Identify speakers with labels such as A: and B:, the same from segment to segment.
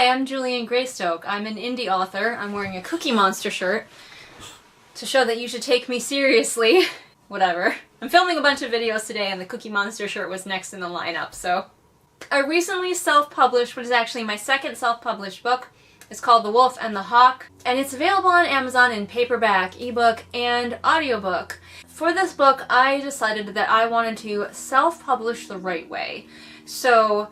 A: Hi, I'm Julian Greystoke. I'm an indie author. I'm wearing a Cookie Monster shirt to show that you should take me seriously. Whatever. I'm filming a bunch of videos today and the Cookie Monster shirt was next in the lineup, so. I recently self-published what is actually my second self-published book. It's called The Wolf and the Hawk, and it's available on Amazon in paperback, ebook, and audiobook. For this book, I decided that I wanted to self-publish the right way. So,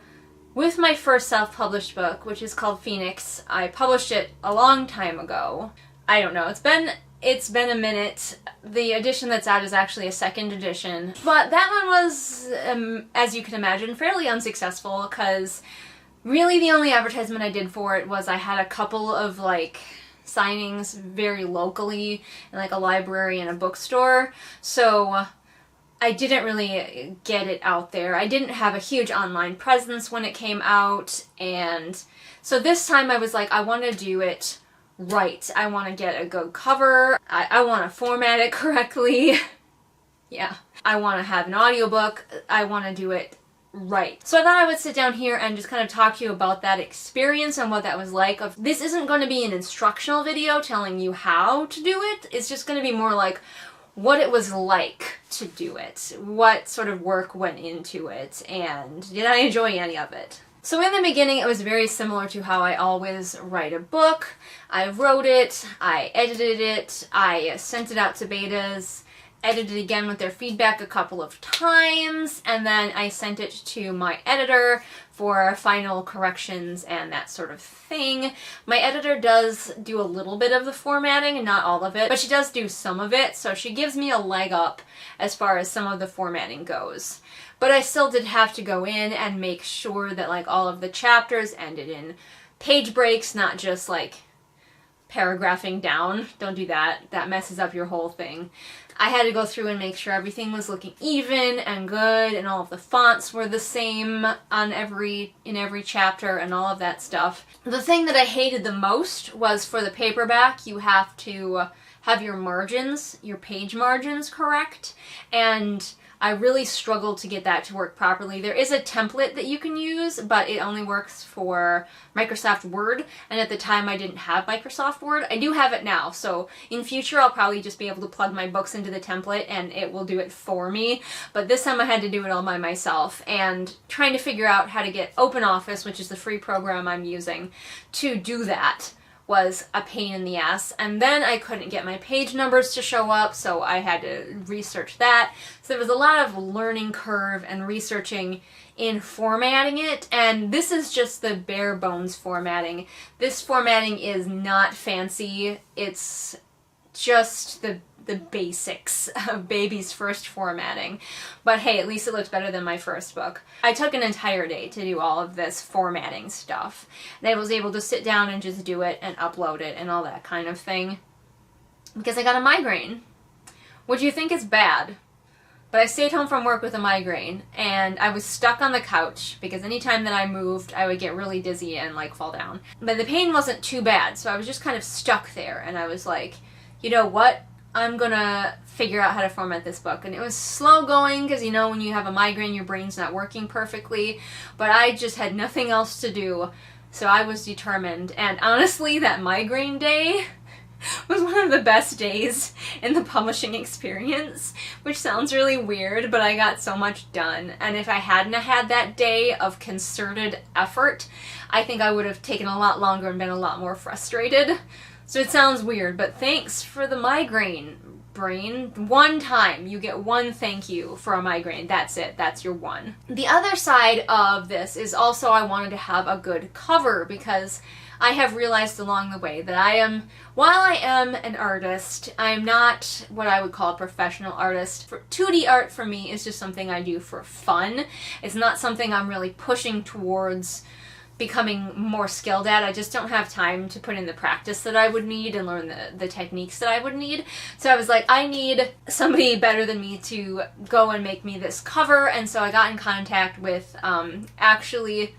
A: with my first self-published book, which is called Phoenix, I published it a long time ago. I don't know, it's been a minute. The edition that's out is actually a second edition. But that one was, as you can imagine, fairly unsuccessful because really the only advertisement I did for it was I had a couple of signings very locally in a library and a bookstore. So I didn't really get it out there. I didn't have a huge online presence when it came out, and so this time I was like, I want to do it right. I want to get a good cover. I want to format it correctly. Yeah. I want to have an audiobook. I want to do it right. So I thought I would sit down here and just kind of talk to you about that experience and what that was like. This isn't going to be an instructional video telling you how to do it. It's just going to be more like what it was like to do it, what sort of work went into it, and did I enjoy any of it. So in the beginning, it was very similar to how I always write a book. I wrote it, I edited it, I sent it out to betas, edited it again with their feedback a couple of times, and then I sent it to my editor for final corrections and that sort of thing. My editor does do a little bit of the formatting and not all of it, but she does do some of it, so she gives me a leg up as far as some of the formatting goes. But I still did have to go in and make sure that all of the chapters ended in page breaks, not just paragraphing down. Don't do that. That messes up your whole thing. I had to go through and make sure everything was looking even and good and all of the fonts were the same on in every chapter and all of that stuff. The thing that I hated the most was for the paperback, you have to have your margins, your page margins correct, and I really struggled to get that to work properly. There is a template that you can use, but it only works for Microsoft Word, and at the time I didn't have Microsoft Word. I do have it now, so in future I'll probably just be able to plug my books into the template and it will do it for me. But this time I had to do it all by myself, and trying to figure out how to get OpenOffice, which is the free program I'm using, to do that was a pain in the ass. And then I couldn't get my page numbers to show up, so I had to research that. So there was a lot of learning curve and researching in formatting it, and this is just the bare bones formatting. This formatting is not fancy. It's just the basics of baby's first formatting. But hey, at least it looks better than my first book. I took an entire day to do all of this formatting stuff. And I was able to sit down and just do it and upload it and all that kind of thing. Because I got a migraine. Which you think is bad. But I stayed home from work with a migraine, and I was stuck on the couch because anytime that I moved, I would get really dizzy and fall down. But the pain wasn't too bad, so I was just kind of stuck there, and I was like, you know what? I'm gonna figure out how to format this book. And it was slow going because, when you have a migraine, your brain's not working perfectly. But I just had nothing else to do, so I was determined. And honestly, that migraine day was one of the best days in the publishing experience, which sounds really weird, but I got so much done. And if I hadn't had that day of concerted effort, I think I would have taken a lot longer and been a lot more frustrated. So it sounds weird, but thanks for the migraine, brain. One time, you get one thank you for a migraine. That's it. That's your one. The other side of this is also I wanted to have a good cover because I have realized along the way that while I am an artist, I'm not what I would call a professional artist. 2D art for me is just something I do for fun. It's not something I'm really pushing towards becoming more skilled at. I just don't have time to put in the practice that I would need and learn the techniques that I would need. So I was like, I need somebody better than me to go and make me this cover, and so I got in contact with, actually,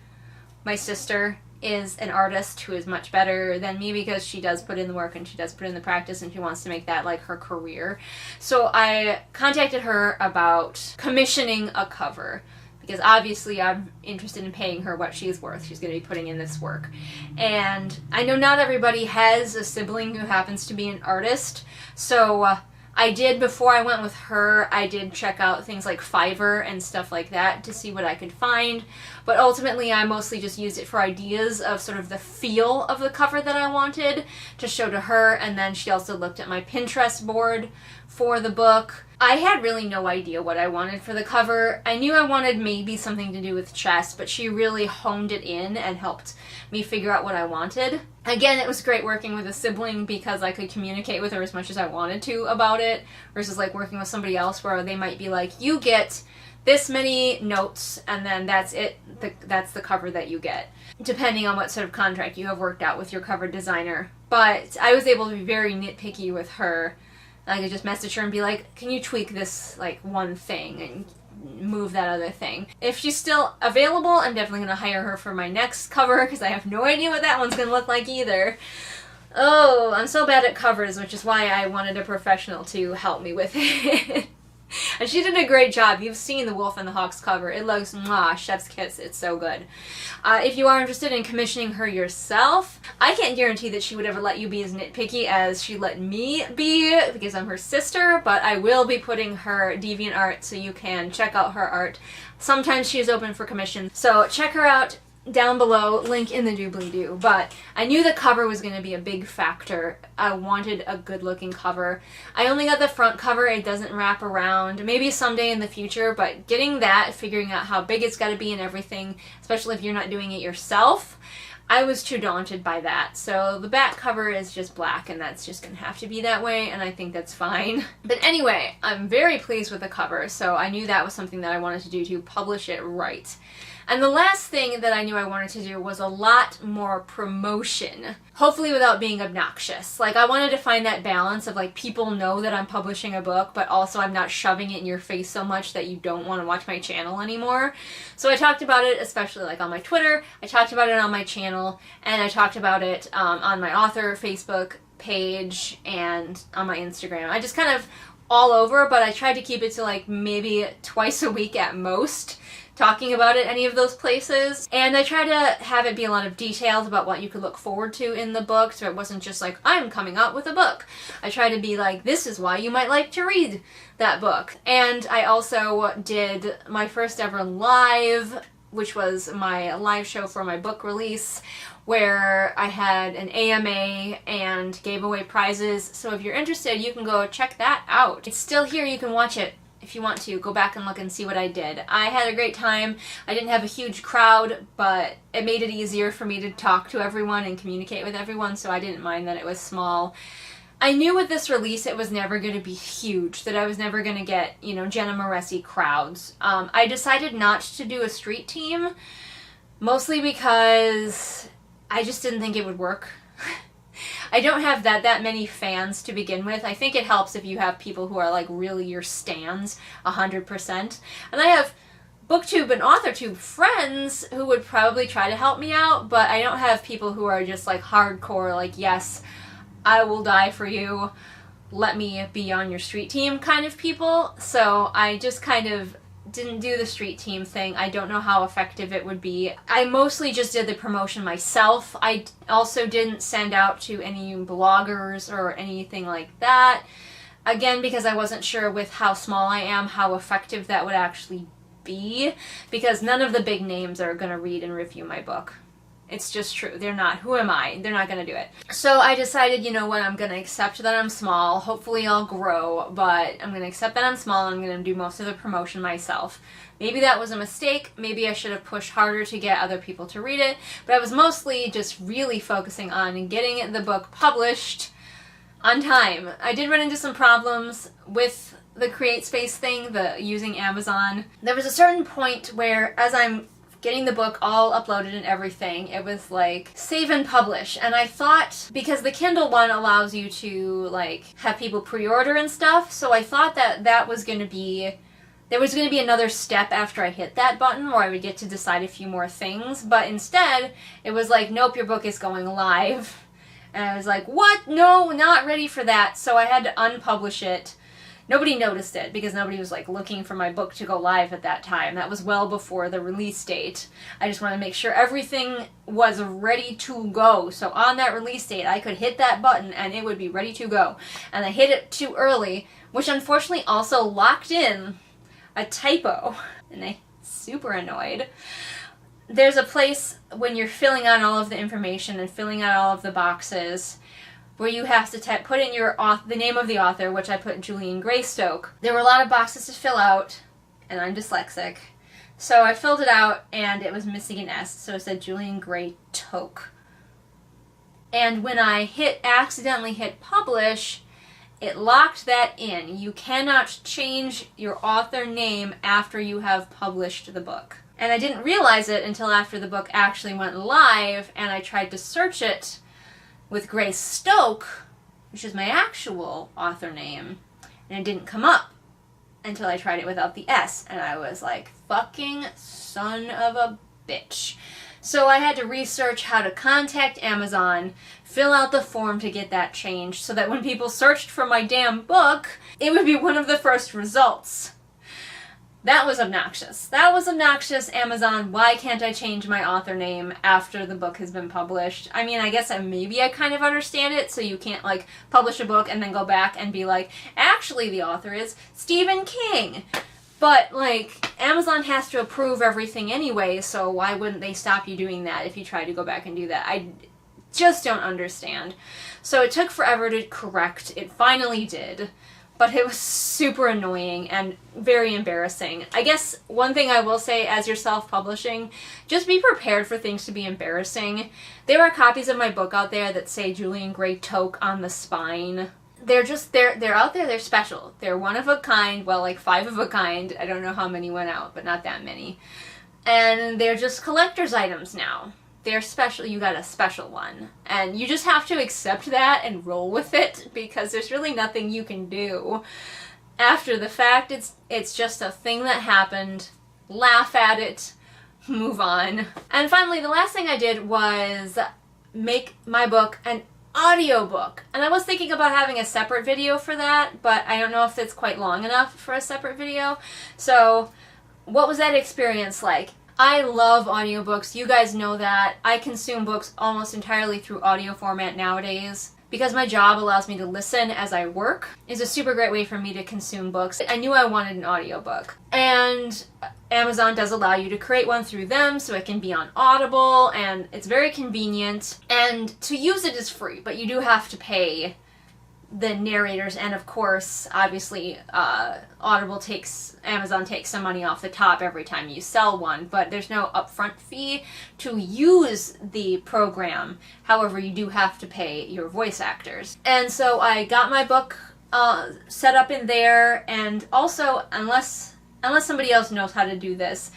A: my sister is an artist who is much better than me because she does put in the work and she does put in the practice and she wants to make that her career. So I contacted her about commissioning a cover. because obviously I'm interested in paying her what she's worth. She's going to be putting in this work. And I know not everybody has a sibling who happens to be an artist, so I did, before I went with her, I did check out things like Fiverr and stuff like that to see what I could find, but ultimately I mostly just used it for ideas of sort of the feel of the cover that I wanted to show to her, and then she also looked at my Pinterest board for the book. I had really no idea what I wanted for the cover. I knew I wanted maybe something to do with chess, but she really honed it in and helped me figure out what I wanted. Again, it was great working with a sibling because I could communicate with her as much as I wanted to about it, versus like working with somebody else where they might be like, you get this many notes and then that's it, that's the cover that you get, depending on what sort of contract you have worked out with your cover designer. But I was able to be very nitpicky with her. I could just message her and be like, can you tweak this like one thing and move that other thing. If she's still available, I'm definitely going to hire her for my next cover because I have no idea what that one's going to look like either. Oh, I'm so bad at covers, which is why I wanted a professional to help me with it. And she did a great job. You've seen the Wolf and the Hawks cover. It looks, mwah, chef's kiss. It's so good. If you are interested in commissioning her yourself, I can't guarantee that she would ever let you be as nitpicky as she let me be, because I'm her sister, but I will be putting her DeviantArt so you can check out her art. Sometimes she is open for commission, so check her out down below, link in the doobly-doo. But I knew the cover was going to be a big factor. I wanted a good looking cover. I only got the front cover, it doesn't wrap around. Maybe someday in the future, but getting that, figuring out how big it's got to be and everything, especially if you're not doing it yourself, I was too daunted by that. So the back cover is just black, and that's just going to have to be that way, and I think that's fine. But anyway, I'm very pleased with the cover, so I knew that was something that I wanted to do, to publish it right. And the last thing that I knew I wanted to do was a lot more promotion, hopefully without being obnoxious. Like, I wanted to find that balance of like, people know that I'm publishing a book, but also I'm not shoving it in your face so much that you don't want to watch my channel anymore. So I talked about it, especially like on my Twitter, I talked about it on my channel, and I talked about it on my author Facebook page and on my Instagram. I just kind of all over, but I tried to keep it to like maybe twice a week at most, talking about it any of those places. And I try to have it be a lot of details about what you could look forward to in the book, so it wasn't just like, I'm coming out with a book. I try to be like, this is why you might like to read that book. And I also did my first ever live, which was my live show for my book release, where I had an AMA and gave away prizes. So if you're interested, you can go check that out. It's still here, you can watch it. If you want to, go back and look and see what I did. I had a great time. I didn't have a huge crowd, but it made it easier for me to talk to everyone and communicate with everyone, so I didn't mind that it was small. I knew with this release it was never going to be huge, that I was never going to get, you know, Jenna Moresi crowds. I decided not to do a street team, mostly because I just didn't think it would work. I don't have that many fans to begin with. I think it helps if you have people who are like really your stans 100%. And I have BookTube and AuthorTube friends who would probably try to help me out, but I don't have people who are just like hardcore, like, yes, I will die for you, let me be on your street team kind of people. So I just kind of didn't do the street team thing. I don't know how effective it would be. I mostly just did the promotion myself. I also didn't send out to any bloggers or anything like that. Again, because I wasn't sure with how small I am, how effective that would actually be, because none of the big names are going to read and review my book. It's just true. They're not. Who am I? They're not going to do it. So I decided, you know what, I'm going to accept that I'm small. Hopefully I'll grow, but I'm going to accept that I'm small and I'm going to do most of the promotion myself. Maybe that was a mistake. Maybe I should have pushed harder to get other people to read it, but I was mostly just really focusing on getting the book published on time. I did run into some problems with the CreateSpace thing, the using Amazon. There was a certain point where, as I'm getting the book all uploaded and everything, it was like save and publish, and I thought, because the Kindle one allows you to like have people pre-order and stuff, so I thought that that was going to be, there was going to be another step after I hit that button where I would get to decide a few more things, but instead it was like, nope, your book is going live. And I was like, what? No, not ready for that. So I had to unpublish it Nobody noticed it because nobody was like looking for my book to go live at that time. That was well before the release date. I just wanted to make sure everything was ready to go. So on that release date, I could hit that button and it would be ready to go. And I hit it too early, which unfortunately also locked in a typo. And I'm super annoyed. There's a place when you're filling out all of the information and filling out all of the boxes where you have to put in the name of the author, which I put Julian Greystoke. There were a lot of boxes to fill out, and I'm dyslexic. So I filled it out, and it was missing an S, so it said Julian Greystoke. And when I accidentally hit publish, it locked that in. You cannot change your author name after you have published the book. And I didn't realize it until after the book actually went live, and I tried to search it with Greystoke, which is my actual author name, and it didn't come up until I tried it without the S, and I was like, fucking son of a bitch. So I had to research how to contact Amazon, fill out the form to get that changed, so that when people searched for my damn book, it would be one of the first results. That was obnoxious. That was obnoxious, Amazon. Why can't I change my author name after the book has been published? I mean, I guess maybe I kind of understand it, so you can't, like, publish a book and then go back and be like, actually the author is Stephen King. But, like, Amazon has to approve everything anyway, so why wouldn't they stop you doing that if you try to go back and do that? I just don't understand. So it took forever to correct. It finally did. But it was super annoying and very embarrassing. I guess one thing I will say, as you're self-publishing, just be prepared for things to be embarrassing. There are copies of my book out there that say Julian Greystoke on the spine. They're out there, they're special. They're one of a kind, well, like 5 of a kind. I don't know how many went out, but not that many. And they're just collector's items now. They're special, you got a special one. And you just have to accept that and roll with it, because there's really nothing you can do. After the fact, it's just a thing that happened. Laugh at it, move on. And finally, the last thing I did was make my book an audiobook. And I was thinking about having a separate video for that, but I don't know if it's quite long enough for a separate video. So, what was that experience like? I love audiobooks. You guys know that. I consume books almost entirely through audio format nowadays. Because my job allows me to listen as I work, is a super great way for me to consume books. I knew I wanted an audiobook. And Amazon does allow you to create one through them, so it can be on Audible, and it's very convenient. And to use it is free, but you do have to pay the narrators, and of course, obviously, Amazon takes some money off the top every time you sell one, but there's no upfront fee to use the program. However, you do have to pay your voice actors. And so I got my book set up in there, and also, unless somebody else knows how to do this,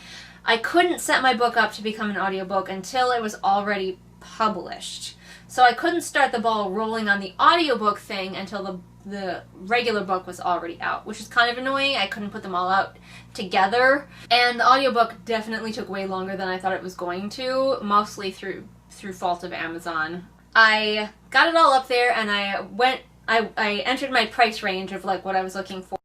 A: I couldn't set my book up to become an audiobook until it was already published. So I couldn't start the ball rolling on the audiobook thing until the regular book was already out, which is kind of annoying. I couldn't put them all out together. And the audiobook definitely took way longer than I thought it was going to, mostly through fault of Amazon. I got it all up there, and I entered my price range of like what I was looking for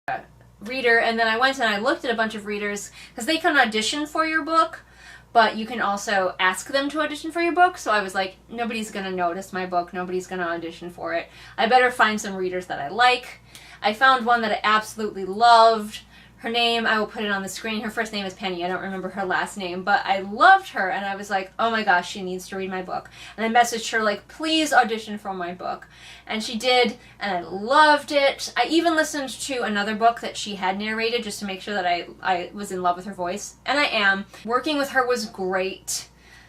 A: a reader, and then I went and I looked at a bunch of readers, because they can audition for your book, but you can also ask them to audition for your book. So I was like, nobody's going to notice my book. Nobody's going to audition for it. I better find some readers that I like. I found one that I absolutely loved. Her name, I will put it on the screen. Her first name is Penny. I don't remember her last name, but I loved her, and I was like, oh my gosh, she needs to read my book. And I messaged her like, please audition for my book. And she did, and I loved it. I even listened to another book that she had narrated just to make sure that I was in love with her voice. And I am. Working with her was great.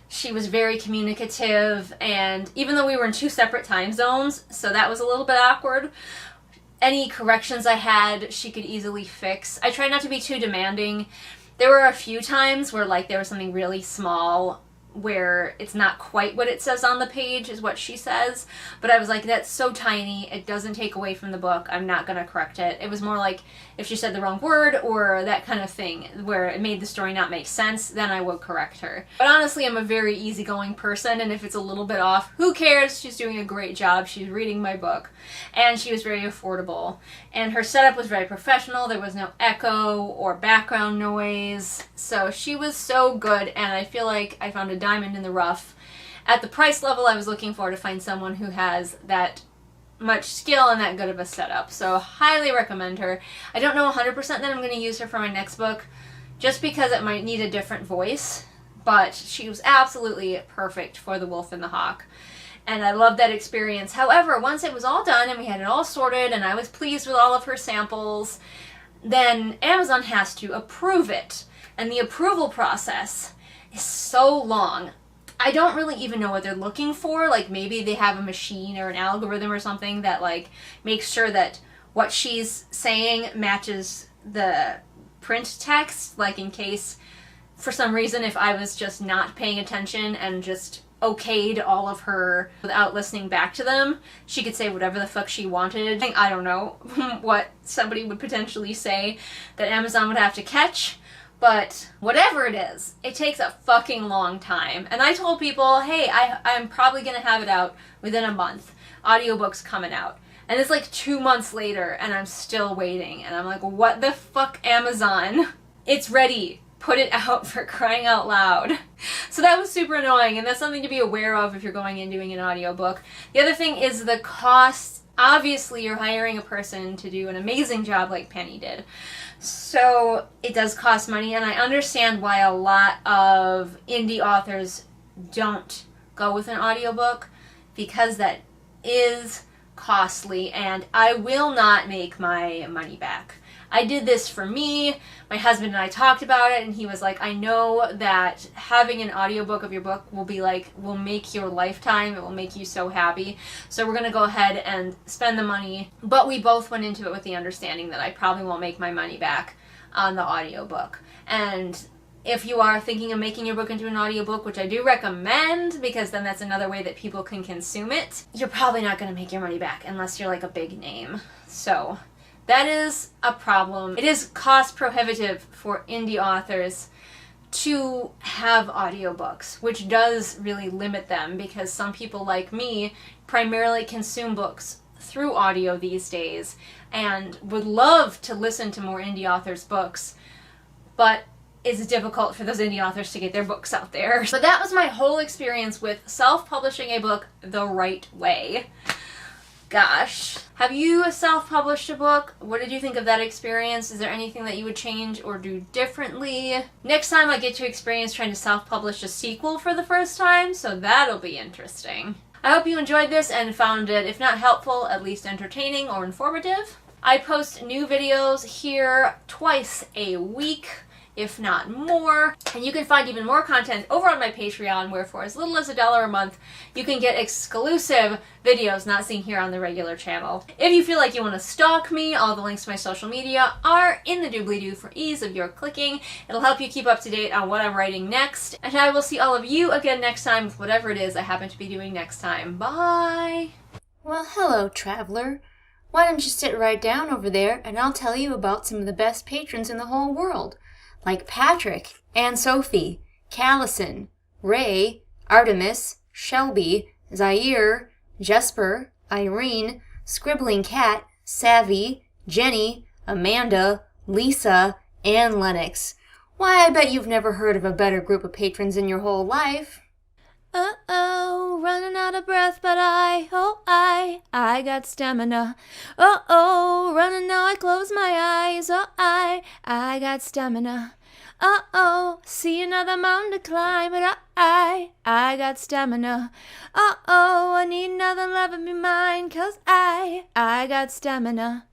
A: She was very communicative, and even though we were in 2 separate time zones, so that was a little bit awkward, any corrections I had, she could easily fix. I tried not to be too demanding. There were a few times where like there was something really small where it's not quite what it says on the page is what she says, but I was like, that's so tiny, it doesn't take away from the book, I'm not going to correct it. It was more like if she said the wrong word or that kind of thing where it made the story not make sense, then I would correct her. But honestly, I'm a very easygoing person, and if it's a little bit off, who cares? She's doing a great job, she's reading my book, and she was very affordable, and her setup was very professional, there was no echo or background noise, so she was so good, and I feel like I found a diamond in the rough at the price level I was looking for to find someone who has that much skill and that good of a setup. So highly recommend her. I don't know 100% that I'm going to use her for my next book just because it might need a different voice, but she was absolutely perfect for The Wolf and the Hawk. And I loved that experience. However, once it was all done and we had it all sorted and I was pleased with all of her samples, then Amazon has to approve it. And the approval process is so long. I don't really even know what they're looking for. Like maybe they have a machine or an algorithm or something that like makes sure that what she's saying matches the print text. Like in case for some reason if I was just not paying attention and just okayed all of her without listening back to them, she could say whatever the fuck she wanted. I don't know what somebody would potentially say that Amazon would have to catch. But whatever it is, it takes a fucking long time. And I told people, hey, I'm probably going to have it out within a month. Audiobook's coming out. And it's like 2 months later, and I'm still waiting. And I'm like, what the fuck, Amazon? It's ready. Put it out, for crying out loud. So that was super annoying, and that's something to be aware of if you're going and doing an audiobook. The other thing is the cost. Obviously, you're hiring a person to do an amazing job like Penny did. So it does cost money, and I understand why a lot of indie authors don't go with an audiobook, because that is costly, and I will not make my money back. I did this for me. My husband and I talked about it, and he was like, I know that having an audiobook of your book will make your lifetime. It will make you so happy. So we're going to go ahead and spend the money. But we both went into it with the understanding that I probably won't make my money back on the audiobook. And if you are thinking of making your book into an audiobook, which I do recommend, because then that's another way that people can consume it, you're probably not going to make your money back unless you're like a big name. So that is a problem. It is cost prohibitive for indie authors to have audiobooks, which does really limit them, because some people like me primarily consume books through audio these days and would love to listen to more indie authors' books, but it's difficult for those indie authors to get their books out there. So that was my whole experience with self-publishing a book the right way. Gosh. Have you self-published a book? What did you think of that experience? Is there anything that you would change or do differently? Next time I get to experience trying to self-publish a sequel for the first time, so that'll be interesting. I hope you enjoyed this and found it, if not helpful, at least entertaining or informative. I post new videos here twice a week, if not more. And you can find even more content over on my Patreon, where for as little as $1 a month, you can get exclusive videos not seen here on the regular channel. If you feel like you want to stalk me, all the links to my social media are in the doobly-doo for ease of your clicking. It'll help you keep up to date on what I'm writing next. And I will see all of you again next time with whatever it is I happen to be doing next time. Bye!
B: Well, hello, traveler. Why don't you sit right down over there and I'll tell you about some of the best patrons in the whole world, like Patrick, Anne Sophie, Callison, Ray, Artemis, Shelby, Zaire, Jesper, Irene, Scribbling Cat, Savvy, Jenny, Amanda, Lisa, and Lennox. Why, I bet you've never heard of a better group of patrons in your whole life.
C: Uh-oh, running out of breath, but I got stamina. Uh-oh, running now, I close my eyes. Oh, I got stamina. Uh-oh, see another mountain to climb, but I got stamina. Uh-oh, I need another love of me mine, 'cause I got stamina.